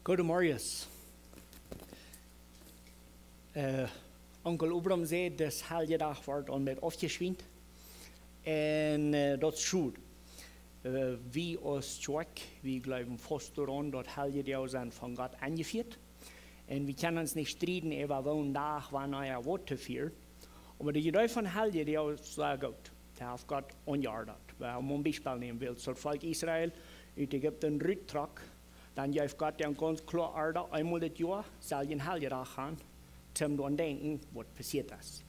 Goedemorgen. Onkel Obram zei dat hele dag wordt al met afgeschwind. En dat is goed. Wie als Tjork, we geloven vast daran, dat hele dag zijn van God aangevierd. En we kunnen ons niet strijden over welke dag wanneer wat te vieren. Maar de geduld van hele dag is zo goed. Dat heeft God onjaardat. We hebben een Beispiel nemen wil. Zoals volk Israël uit Egypten terugtrok. Dan heeft God een ganz klar orde, eenmaal dit jaar zal je een hele dag gaan, om te denken wat passiert is.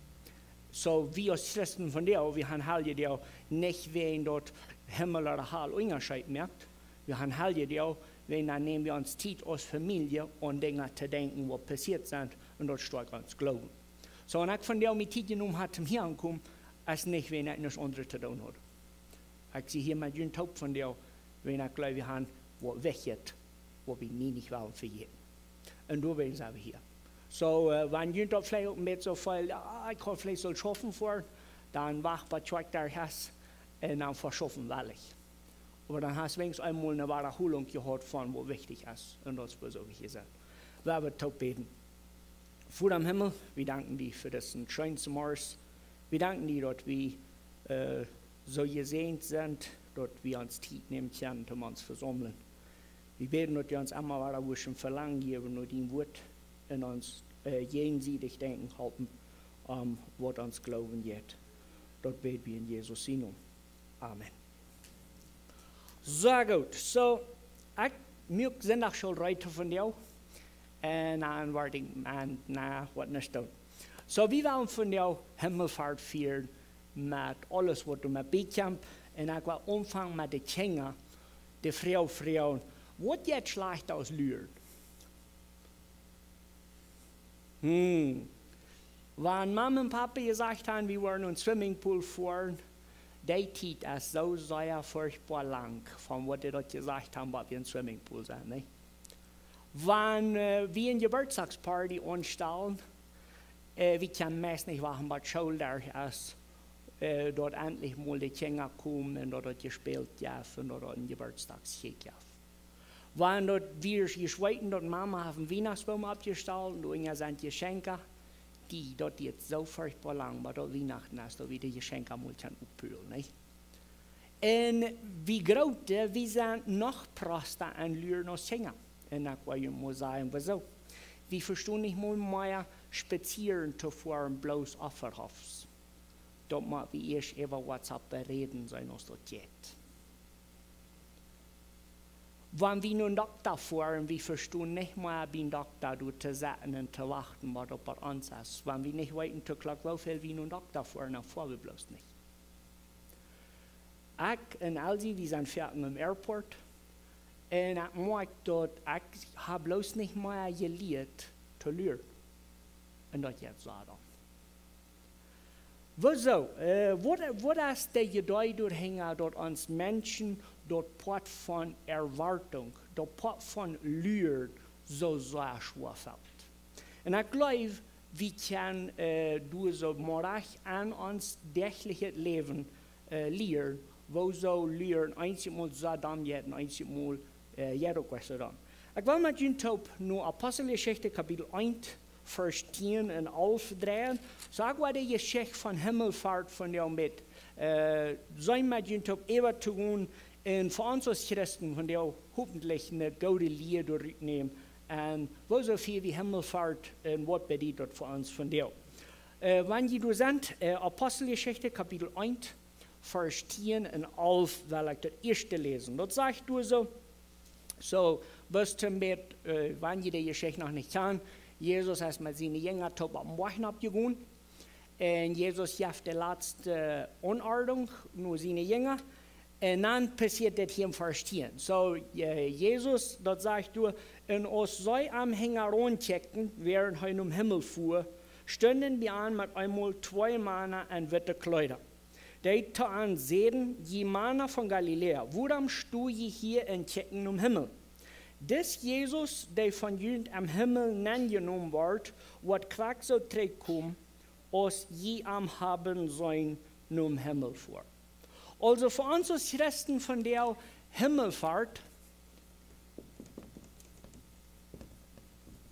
So wie als Christen van der, we gaan hele dag niet wegen dat Himmel oder Hell Unterschied merkt. We gaan hele dag, dan nemen we ons tijd als familie om dingen te denken wat passiert zijn en dat steigt ons geloven. So en ik van der met tijd genomen had om hier aankomen, als niet wenn ik niks andere te doen had. Ik zie hier met een hoop van der, wenn ik geloof we gaan wat weggeet. Wat we niet willen vergeten. En daarom zijn we hier. Wenn je dat vielleicht met zoveel, ik ga vielleicht zo schaffen voor, dan wacht wat je daar has en dan verschaffen wel ik. Maar dan hast du wenigstens einmal eine Wiederholung gehört von, was wichtig ist. Und das wird so wichtig sein. Wir haben taub beten. Vater im Himmel, wir danken dir für das schönste Mars. Wir danken dir, dass wir so gesehnt sind, dass wir uns Zeit nehmen können, um uns zu versammeln. Wir beten, dass wir uns immer wieder wünschen, Verlangen geben und dein Wort in uns jenseitig denken halten, was uns glauben geht. Dort beten wir in Jesus' Namen. Amen. So gut. So, ich möchte Sonntag schon reiten von dir. Und dann werde ich was nicht tun. So, wir wollen von dir Himmelfahrt feiern mit alles, was du mit bekommst. Und ich will anfangen mit den Kindern, die Frauen. Was geht schlecht aus Lüren? Wenn Mama und Papa gesagt haben, wir wollen einen Swimmingpool fahren, die Zeit ist so sehr furchtbar lang, von was die dort gesagt haben, was wir ein Swimmingpool sind. Ne? Wenn wir eine Geburtstagsparty anstellen, wir können meist nicht warten, was Schulter ist, dort endlich mal die Kinder kommen und dort gespielt werden und dort ein Geburtstagskick werden. Wenn dort wir geschweiten, dort Mama hat einen Weihnachtsbaum abgestellt und da sind Geschenke, die dort jetzt so furchtbar lang, aber dort Weihnachten ist, da wieder Geschenke mal aufpülen, nicht? Und wie groß wir sind noch Proster an Lüren als Kinder. Und ich will mal sagen, wieso? Wir verstehen nicht mal mehr spazieren zu fahren, bloß Offerhofs. Dort mal wir erst über WhatsApp bereden sein, was dort geht. Wenn wir nun Doktor fahren, wir verstehen nicht mehr, wie ein Doktor zu sitzen und zu warten, was bei uns ist. Wenn wir nicht weiten zu Glock, wie viel wir nun Doktor fahren, dann fahren wir bloß nicht. Ich und Elsie, wir sind fertig im Airport. Und ich merke dort, ich habe bloß nicht mehr gelernt zu lernen. Und das jetzt so. Wieso? Was ist der Gedanke durchhängen, dort uns Menschen, dort Port von Erwartung, dort Port von Lüren so sehr schwer fällt? Und ich glaube, wir können durch so morgen an uns tägliches Leben lernen, wo so Lüren einmal so dann jeden, einmal jeder Queste dann. Ich will mit Ihnen nur Apostelgeschichte Kapitel 1, Vers 10 und 11 drehen. So ich werde die Geschichte von Himmelfahrt von dir mit sein mit Ihnen über zu tun und für uns als Christen von der hoffentlich eine gute Lehre durchnehmen und wo so viel wie Himmelfahrt und was bedeutet für uns von dir. Wenn Sie da sind, Apostelgeschichte Kapitel 1, Vers 10 und 11 will ich das erste lesen. Das sagt du so bis zum Bett, wenn ihr die Geschichte noch nicht kennt, Jesus ist mit seinen Jüngern am Morgen abgegangen. Und Jesus hat die letzte Anordnung, nur seine Jünger. Und dann passiert das hier im Vers 10. So, Jesus, das sagt du, und uns sei am Hänger ranchecken, während er im Himmel fuhr, stünden wir an mit einmal 2 Männer in witte Kleider. Die taten sehen, die Männer von Galiläa, warum stu je hier in checken im Himmel? Das Jesus, der von Jünd am Himmel angenommen wird, wird quack so zurückkommen, als je am haben sein im Himmel vor. Also für uns als Christen von der Himmelfahrt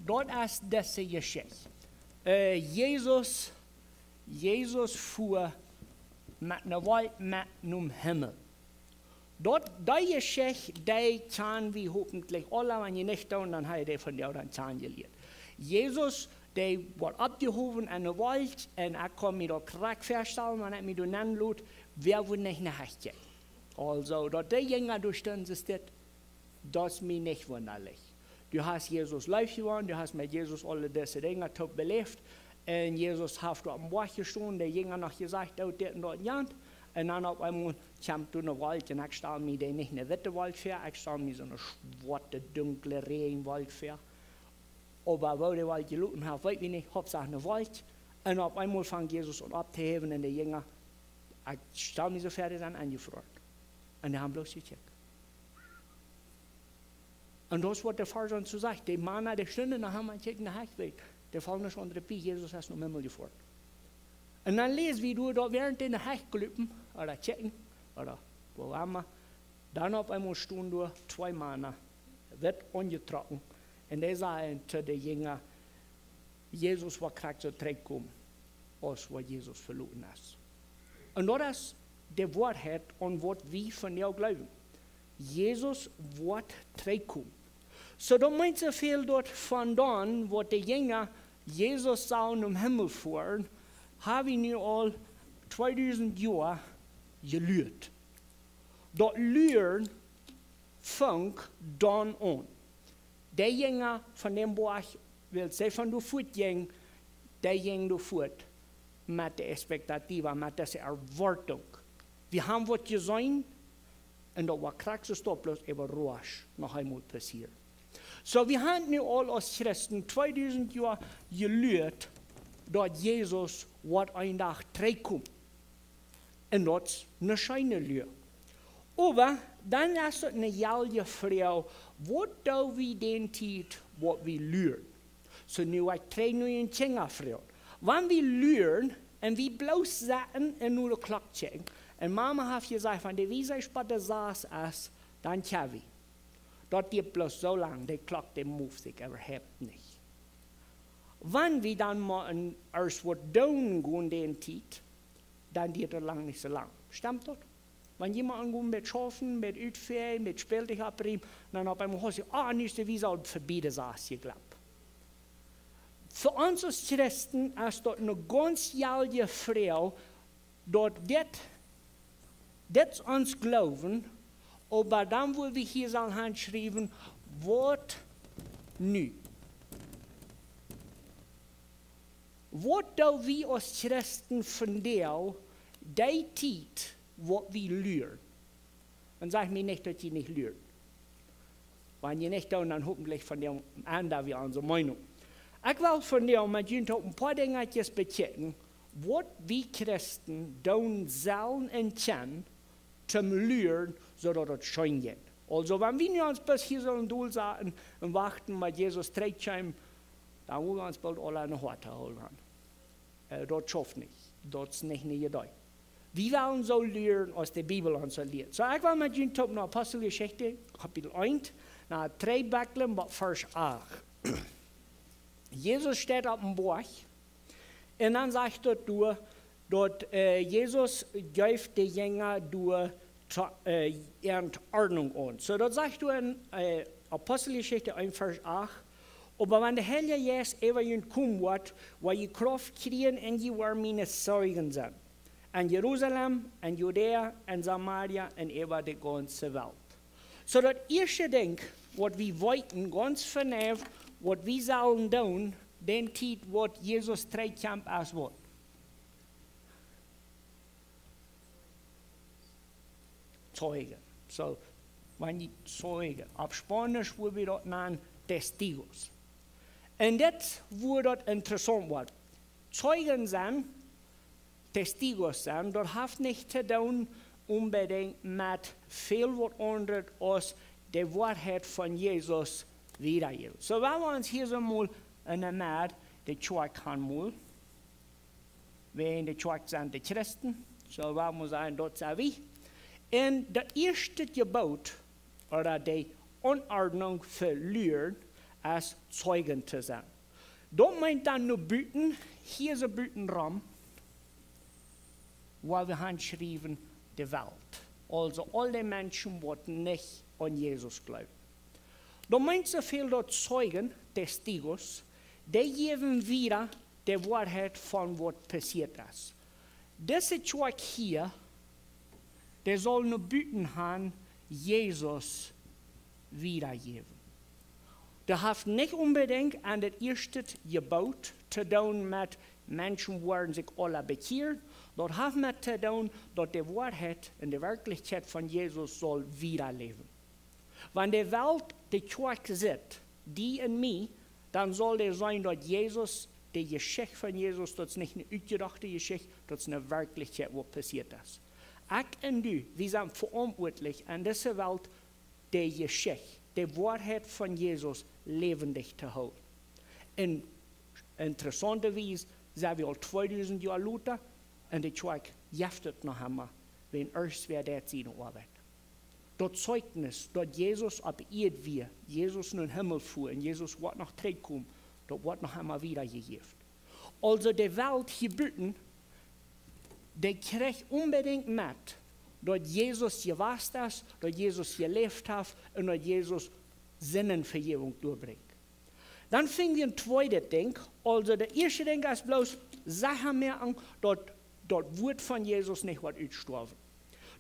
dort ist diese Geschichte. Jesus fuhr mit einer Welt mit dem Himmel. Dort, die Geschichte, die kann wir hoffentlich alle, wenn ihr nicht tun, dann habt ihr von dir dann Zahn gelehrt. Jesus, der wurde abgehoben in der Welt, und ich kann mir da korrekt feststellen, wenn ich mir da nennen lässt, wer wird nicht nach Hause gehen. Also, dort die Jünger durchstehen, das ist mir nicht wunderlich. Du hast Jesus live geworden, du hast mit Jesus alle diese Dinge belebt, und Jesus hat dort am Bord gestanden, der Jünger noch gesagt, dort Jant. Und dann auf einmal kommt du in den Wald und ich stelle mir den nicht eine witte Wald vor, ich stelle mir so eine schwarze, dunkle Regenwald vor. Aber wo der Wald gelitten hat, weiß ich nicht, Hauptsache eine Wald. Und auf einmal fängt Jesus an abzuheben und der Jünger, ich stelle mir so fertig an, angefroren. Und die haben bloß gecheckt. Und das, was der Pfarrer so sagt, die Mann der Stunde, dann haben wir einen nach Hause, der fällt nicht unter die Jesus ist noch einmal gefahren. Und dann lesen wir, du dort während den Hechglüppen oder checken oder wo waren wir, dann auf einmal stehen du 2 Männer, wird angetroffen und die sagen zu den Jüngern, Jesus war gerade so zurückgekommen, als was Jesus verloren ist. Und das ist die Wahrheit und was wir von dir glauben. Jesus wird zurückgekommen. So, da meint so viel dort von dann, wo die Jünger Jesus sahen im Himmel fuhren, habe ich nu al 2000 Jahre gelehrt. Das Lehren fängt dann an. Der Jünger von dem Buch will sagen, wenn du fortgehen, der ging du fort mit der Expektative, mit dieser Erwartung. Wir haben was gesehen und da war krass bloß über rasch noch einmal passiert. So, wir haben nu all als Christen 2000 Jahre gelehrt, dass Jesus wat ein Tag zurückkommt. Und das ist eine schöne Lehre. Aber dann ist es eine jalge Frage, was tun wir den Zeit, was wir lernen? So, nu ich drei neue Dinge fragen. Wenn wir lernen und wir bloß sitzen und nur die Glocke checken, und Mama hat gesagt, wenn die Wiesensparte saß ist, dann kann wir. Das geht bloß so lange, die Glocke, die moved sich überhaupt nicht. Wenn wir dann mal erst was tun gehen, den Zeit, dann geht das lang nicht so lang. Stimmt das? Wenn jemand angeht mit Schaffen, mit Utfähren, mit Spieltag abrieben, dann auf einmal hast du, nächste Wiese und verbieten saß, ich glaube. Für uns als Christen ist das eine ganz jalge Frage, dass das uns glauben, aber dann wollen wir hier so handschreiben, was nu? Was tun wir als Christen von der, die Zeit, was wir lernen? Und sag mir nicht, dass ihr nicht lernt. Wenn ihr nicht tun, dann hoffentlich von dem anderen wie unsere Meinung. Ich will von dir mit Ihnen ein paar Dinge bechecken, was wir Christen tun sollen und können, zum Lernen, sodass es schön geht. Also, wenn wir uns bis hier so ein Duel sagen und warten, mit Jesus zurückkommen, dann wollen wir uns bald alle eine Horte holen. Das schafft nicht. Das ist nicht eine Idee. Wir wollen so lernen, aus der Bibel uns lehrt. So, ich will mit Ihnen in Apostelgeschichte, Kapitel 1, nach 3 Bäcklen, Vers 8. Jesus steht auf dem Berg und dann sagt er, dass Jesus gibt die Jünger durch Ordnung an. So, das sagt er in Apostelgeschichte 1, Vers 8. Aber wenn der Heilige Geist über ihn kommen wird, weil ihr Kraft kriegen und ihr werden meine Zeugen sein. In Jerusalem, in Judäa, in Samaria und über die ganze Welt. So, das erste Ding, was wir wollten, ganz vernünftig, was wir sollen tun, den Zeit, was Jesus zurückkommt, als was? Zeugen. So, wenn die Zeugen, auf Spanisch würde wir das nennen, Testigos. Und das wurde interessant werden. Zeugen sein, Testigos sein, das hat nicht zu tun unbedingt mit viel was anderes als die Wahrheit von Jesus wiedergeben. So, wenn wir uns hier so mal in der Mitte, die Kirche haben mal, wir in der Kirche sind die Christen, so wenn wir sagen, das sind wir. Und das erste Gebot, oder die Anordnung für Lehren, als Zeugen zu sein. Dort meint dann nur Büten, hier ist ein Bütenraum, wo wir handschreiben, die Welt. Also alle Menschen, die nicht an Jesus glauben. Da meint so viel dort Zeugen, Testigos, die geben wieder die Wahrheit von was passiert ist. Diese Zweig hier, der soll nur Büten haben, Jesus wiedergeben. Der hat nicht unbedingt an das erste Gebot zu tun mit Menschen werden sich alle bekehren. Das hat mit zu tun, dass die Wahrheit in der Wirklichkeit von Jesus soll wiederleben. Wenn die Welt die Zweig sieht, die in mir, dann soll es sein, dass Jesus, die Geschichte von Jesus, das ist nicht eine ausgedachte Geschichte, das ist eine Wirklichkeit, was passiert ist. Ich und du, wir sind verantwortlich an dieser Welt, die Geschichte, die Wahrheit von Jesus lebendig zu halten. Und interessanterweise sind wir al 2000 Jahre Luther und die Zweig jaftet noch einmal, wenn erst wer der Zeit arbeitet. Das Zeugnis, dass Jesus ab Erde wir, Jesus in den Himmel fuhr und Jesus wird noch zurückkommen, das wird noch einmal wiedergegeben. Also die Welt hier büten, die kriegt unbedingt mit, dass Jesus gewasst ist, dass Jesus gelebt hat und dass Jesus Sinnenvergebung durchbringt. Dann finden wir ein zweites Ding. Also der erste Ding ist bloß, Sachen merken, dass das Wort von Jesus nicht wird ausgestorben.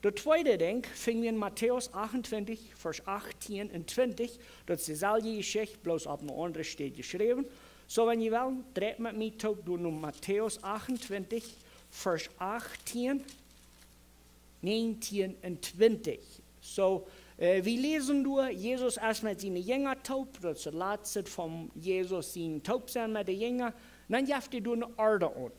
Der zweite Ding finden wir in Matthäus 28, Vers 18 und 20. Das ist dieselbe Geschichte, bloß auf einer anderen steht geschrieben. So, wenn ihr wollt, dreht mit mir durch Matthäus 28, Vers 18, 19 und 20. So, wir lesen nur, Jesus ist mit seinen Jüngern taub, das ist das letzte von Jesus, sein taub sein mit den Jüngern. Dann jaft ihr eine Erde an.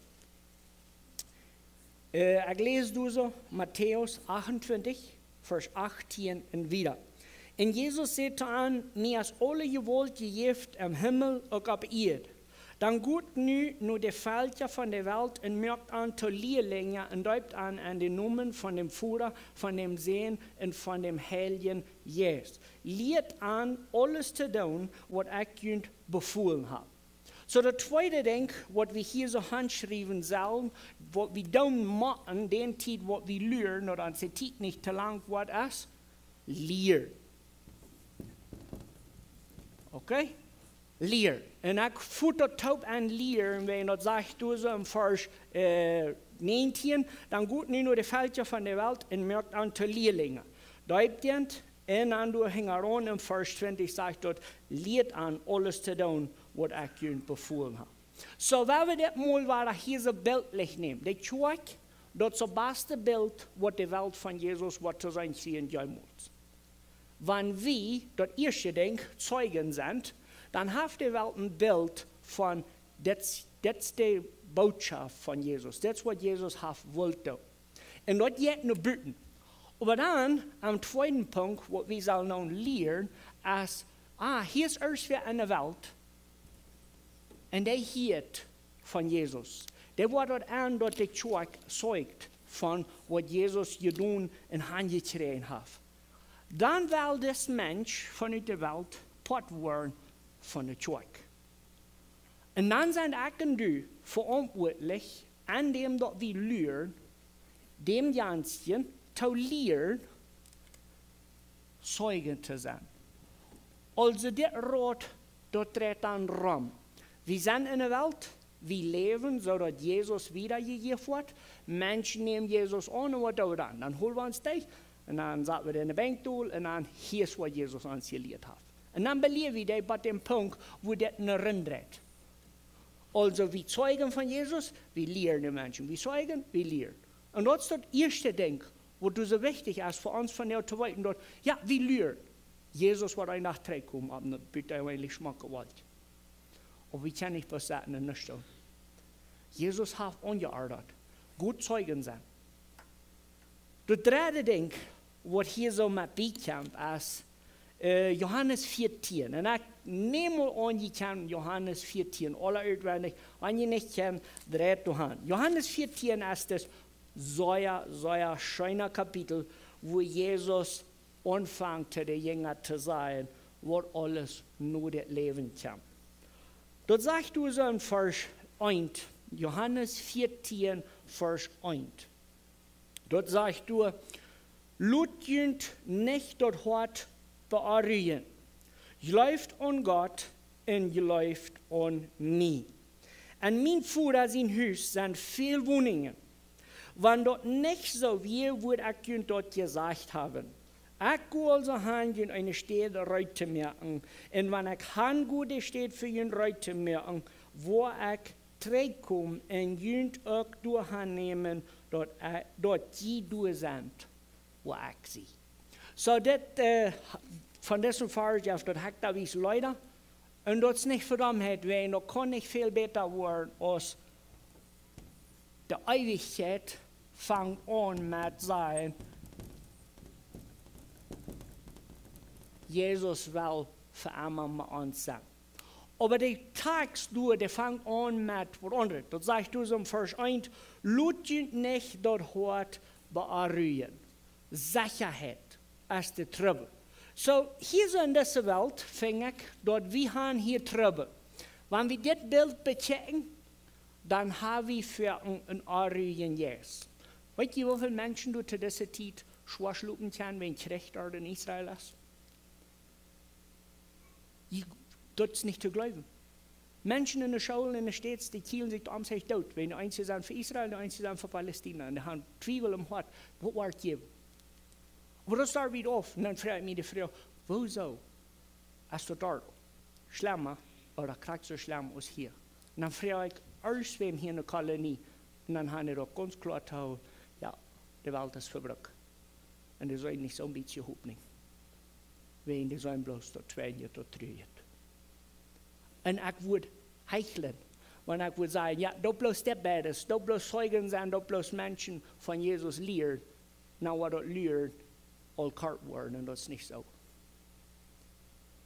Ich lese so, Matthäus 28, Vers 18 und wieder. Und Jesus sagte an, mir ist alle Gewalt gegeben im Himmel und auf Erde. Dann gut nur die Völker von der Welt und merkt an zu Lehrlinge und deubt an den Namen von dem Vater, von dem Sohn und von dem Heiligen Jesus. Lehrt an, alles zu tun, was ich euch befohlen habe. So, das zweite Ding, was wir hier so handschreiben sollen, was wir tun machen, den Zeit, was wir lernen, oder an der Zeit nicht zu lang, was ist, lehren. Okay? Leer. En ik voet dat taub aan leer, en wenn dat sagt du so im Vers 19, dann gut nicht nur die Völker von der Welt und merkt an zu Lehrlinge. Deutend, en an du Hängeron im Vers 20 sagt dort, lehrt an, alles zu tun, was ich euch befohlen habe. So, wenn wir das mal hier so bildlich nehmen, die Zweig, das ist das beste Bild, was die Welt von Jesus zu sein sehen muss. Wenn wir, das erste Ding, Zeugen sind, dann hat die Welt ein Bild von, das ist die Botschaft von Jesus. Das ist, was Jesus wollte. Und das geht nur beten. Aber dann, am zweiten Punkt, was wir sollen nun lernen, ist, hier ist erst wieder eine Welt, und der hört von Jesus. Der wird dort an, dass der zeugt von, was Jesus getan und angetreten hat. Dann will das Mensch von der Welt Part werden von der Zweig. Und dann sind ich und du verantwortlich, an dem dass wir lernen, dem Ganzen zu lernen, Zeugen zu sein. Also der Rat, dort tritt dann rum. Wir sind in der Welt, wir leben, so dass Jesus wiedergegeben wird. Menschen nehmen Jesus an und was tun dann? Dann holen wir uns dich und dann sagen wir in der Bank und dann hier ist, was Jesus uns gelehrt hat. Und dann belieben wir bei dem Punkt, wo das nicht rindreht. Also wir zeugen von Jesus, wir lehren die Menschen. Wir zeugen, wir lehren. Und das ist das erste Ding, wo du so wichtig ist für uns von der zu weiten dort. Ja, wir lehren. Jesus wird ein nach kommen, aber das bitte eigentlich Schmack gewollt. Aber wir können nicht was sagen und nicht tun. Jesus hat angeordnet, gut Zeugen sein. Das dritte Ding, was hier so mit beikommt, ist Johannes 14. Und ich nehme mal an, ihr kennt Johannes 14, alle auswendig. Wenn ihr nicht kennt, dreht Johannes. Johannes 14 ist das sehr schöne Kapitel, wo Jesus anfängt, zu den Jüngern zu sagen, was alles nur das Leben kann. Dort sagt du so in Vers 1, Johannes 14, Vers 1. Dort sagt du, Lutjent nicht dort hart bearbeiten. Je läuft an Gott und je läuft an mich. En mijn vader zijn huis zijn veel woningen. Wenn dat nicht so wäre, würde ich dort gesagt haben. Ich gehe also hin, in eine Städte Leute merken. Und wenn ich hingehe, steht für ihn Leute merken, wo ich zurückkomme und jünt auch durchnehmen, dort die durch sind, wo ich sie. So, von diesem Vers, dort hat da wie Leute. Und das ist nicht verdammt, weil noch kann nicht viel besser werden als die Ewigkeit fängt an mit sein. Jesus will für einmal mit uns sein. Aber der Text, der fängt an mit was anderes. Das sagt du so im Vers 1, Lutjent nicht dort hart bearbeiten. Sicherheit ist der Trouble. So, hier so in dieser Welt, finde ich, dort wir haben hier Trouble. Wenn wir das Bild bechecken, dann haben wir für ein Arrügen Jesus. Weißt du, wie viele Menschen du zu dieser Zeit schwarzlupen können, wenn Krieg dort in Israel ist? Das ist nicht zu glauben. Menschen in den Schulen, in den Städten, die kielen sich um sich tot. Wenn die einen sind für Israel, die anderen sind für Palästina. Und die haben Zwiebel im Hart. Was war es? Aber das start wieder auf. Und dann frage ich mich die Frage, wieso ist das dort schlimmer oder kriegt so schlimm als hier? Und dann frage ich, alles wem hier in der Kolonie. Und dann habe ich doch ganz klar gesagt, ja, die Welt ist verbrückt. Und die sollen nicht so ein bisschen hochnehmen. Wenn die sollen bloß dort 2 Jahre, dort 3 Jahre. Und ich würde hecheln, wenn ich würde sagen, ja, da bloß der Beides, da bloß Zeugen sein, da bloß Menschen von Jesus lehren. Na, was dort lehren, all kart worden, und das ist nicht so.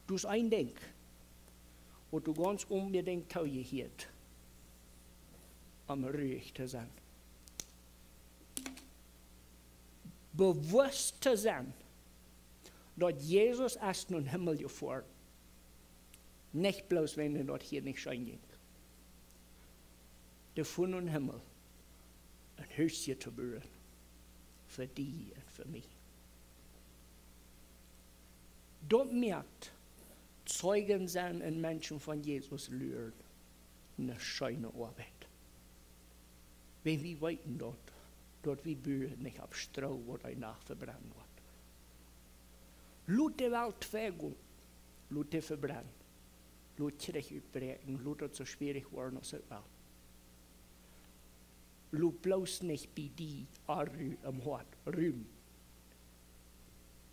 Du hast ein Ding, wo du ganz unbedingt teuer hielt, um ruhig zu sein. Bewusst zu sein, dass Jesus erst in den Himmel gefahren. Nicht bloß, wenn er dort hier nicht scheint. Der von den Himmel ein Häuschen zu bauen, für die und für mich. Dort merkt, Zeugen sein und Menschen von Jesus lernen, eine schöne Arbeit. Wenn wir weiten dort wir Bühnen nicht auf Stroh, wo ein nachverbrennen wird. Lut die Welt vergehen, lut die verbrennen, lut Kirche überbrechen, lut es so schwierig werden als es war. Lut bloß nicht bei die Arru am Hort rühmen.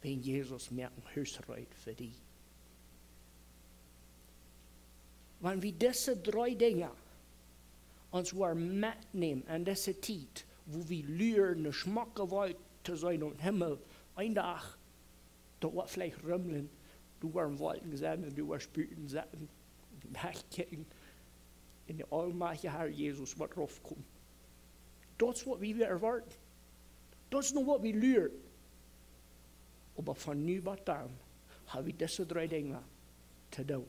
Wenn Jesus merken, Höchstreit für die. Wenn wir diese 3 Dinge uns mitnehmen an diese Zeit, wo wir lernen, eine Schmacke weit zu sein und Himmel, ein Tag, da wird vielleicht rümmeln, du wirst Wolken sein und du wirst Spüten sein, nachkicken, in der allmächtige Herr Jesus wird raufkommen. Das ist, was wir erwarten. Das ist nur, was wir lernen. Aber von nu an haben wir diese 3 Dinge zu tun.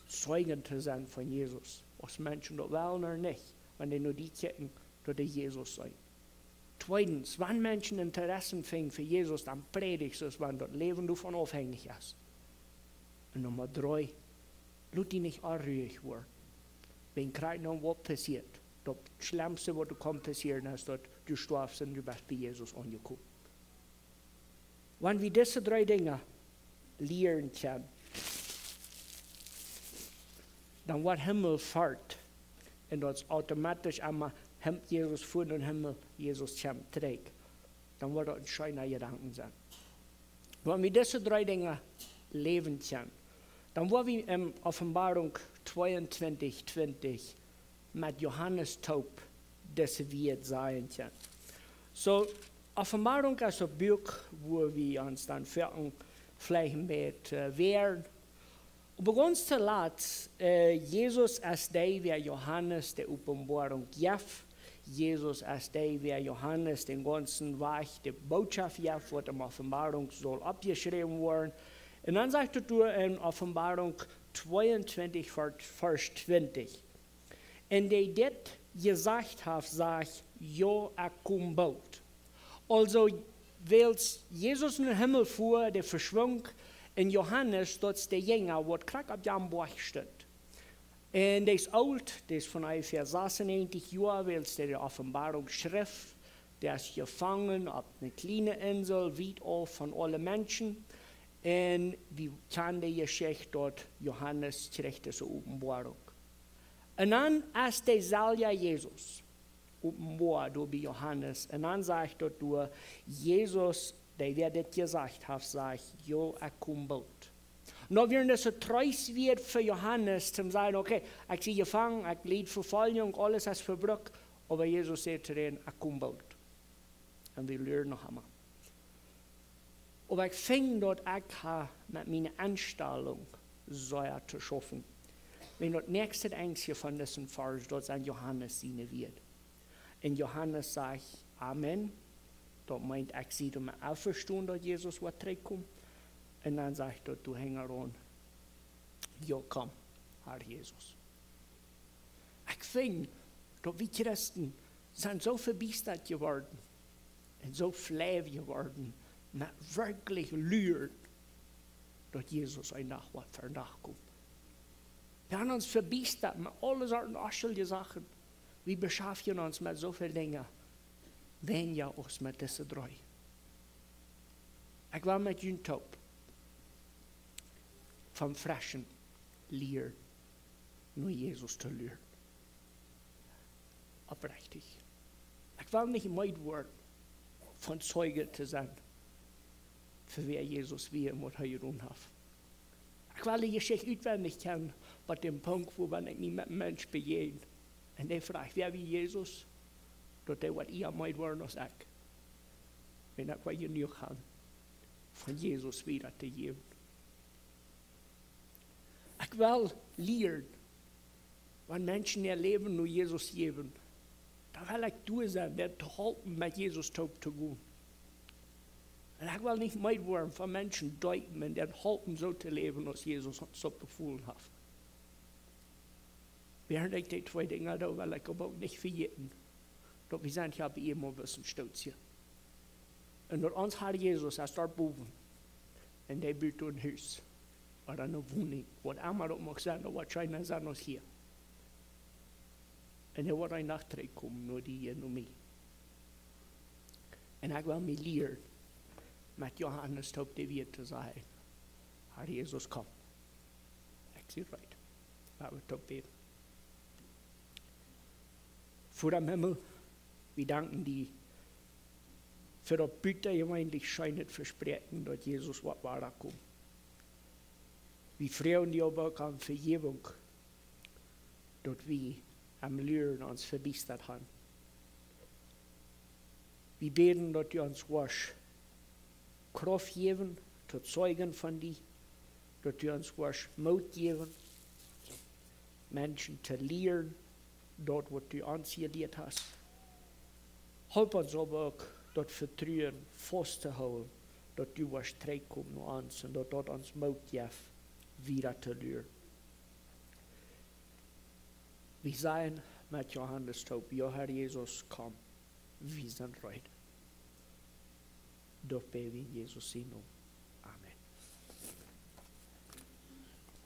Zeugen zu sein von Jesus. Als Menschen das wollen oder nicht, wenn die nur die kennen, dass die Jesus sein. Zweitens, wenn Menschen Interessen finden für Jesus, dann predigt es, wenn das Leben davon abhängig ist. Und Nummer 3, lass die nicht unruhig werden. Wenn gerade noch was passiert, das Schlimmste, was passieren kann, ist, dass du stirbst und du bist bei Jesus angekommen. Wenn wir diese 3 Dinge lernen können, dann wird Himmel fort. Und das automatisch einmal hemmt Jesus vor den Himmel, Jesus kommt zurück. Dann wird das ein schöner Gedanke sein. Wenn wir diese 3 Dinge leben können, dann wollen wir in Offenbarung 22:20 mit Johannes Taub diese Welt sein können. So, Offenbarung ist ein Buch, wo wir uns dann vielleicht mit wehren. Aber ganz zuletzt, Jesus ist der, wer Johannes die Offenbarung gibt. Jesus ist der, wer Johannes den ganzen Weg, die Botschaft gibt, was in der Offenbarung soll abgeschrieben werden. En dan zegt het door in Offenbarung 22, vers 20. En die dit gezegd heeft, zegt, ja, ik kom bald. Also, wils Jesus in den Himmel fuhr, der verschwang in Johannes, dort der Jünger, wo krak ab jam Buch steht. Und der ist alt, der ist von ungefähr 96 Jahren, wils der Offenbarung schrift, der ist gefangen auf eine kleine Insel, weit auf von allen Menschen. Und wir kennen die Geschichte dort, Johannes kriegt diese Offenbarung. Und dann ist der Salja Jesus offenbart durch Johannes. Und dann sagt dort durch Jesus, der wird das gesagt hat, sagt, ja, ich komme bald. Und dann wird das ein Treus wird für Johannes, zum sagen, okay, ich bin gefangen, ich leide Verfolgung, alles ist verbrückt, aber Jesus sagt zu denen, ich komme bald. Und wir lernen noch einmal. Aber ich finde dort, ich habe mit meiner Anstellung so zu schaffen. Wenn das nächste einzige von diesen Vers dort an Johannes sehen wird. Und Johannes sagt, Amen. Dort meint, ich sehe mir auferstehen, dass Jesus wird zurückkommen. Und dann sagt er, du hängst an. Ja, komm, Herr Jesus. Ich finde, dass wir Christen sind so verbiestert geworden und so fleisch geworden, mit wirklich Lügen, dass Jesus ein Nachwort für nachkommt. Wir haben uns verbiestert mit allen Sorten aschelige Sachen. Wir beschäftigen uns mit so vielen Dingen, weniger als mit diesen drei. Ich war mit Jün taub. Vom Frischen lehren, nur Jesus zu lehren. Aufrichtig. Ich will nicht meid werden, von Zeuge zu sein, für wer Jesus wie und was er getan hat. Ich will die Geschichte auswendig kennen, bei dem Punkt, wo man nicht mit einem Menschen begegnet. Und der fragt, wer wie Jesus, dass der wird eher meid werden als ich. Wenn ich was genug habe, von Jesus wieder zu geben. Ich will lernen, wenn Menschen ihr Leben nur Jesus geben, da will ich durch sein, der zu halten, mit Jesus zu gehen. Und ich will nicht meid werden von Menschen deuten, und der halten so zu leben, als Jesus uns so befohlen hat. Während ich die zwei Dinge da will ich aber auch nicht vergessen, dass wir sind ja bei ihm ein bisschen stolz hier. Und durch uns hat Jesus erst dort oben, und der baut ein Haus. Oder eine Wohnung, was immer das mag sein, aber wahrscheinlich sind wir hier. Und er wird ein Nachtrag kommen, nur die hier, nur mich. Und ich will mich lernen, mit Johannes Taub die Wirt zu sagen, Herr Jesus, komm. Ich sehe recht. Aber Taub beten. Vor dem Himmel, wir danken dir für das büttergemeinlich scheinet Versprechen, dass Jesus was kommt. Wir freuen uns aber auch an Vergebung, dass wir am Lernen uns verbiestert haben. Wir beten, dass du uns wasch Kraft geben, zu Zeugen von dir, dass du uns wasch Mut geben, Menschen zu lernen, dort, was du uns gelehrt hast. Hilf uns aber auch, das Vertrauen festzuhalten, dass du wasch zurückkommst nach uns und dass das uns Mut gibt, wieder zu lernen. Wir sagen mit Johannes Taub, ja Herr Jesus, komm, wir sind ready. Doch bei Jesus, sie nun.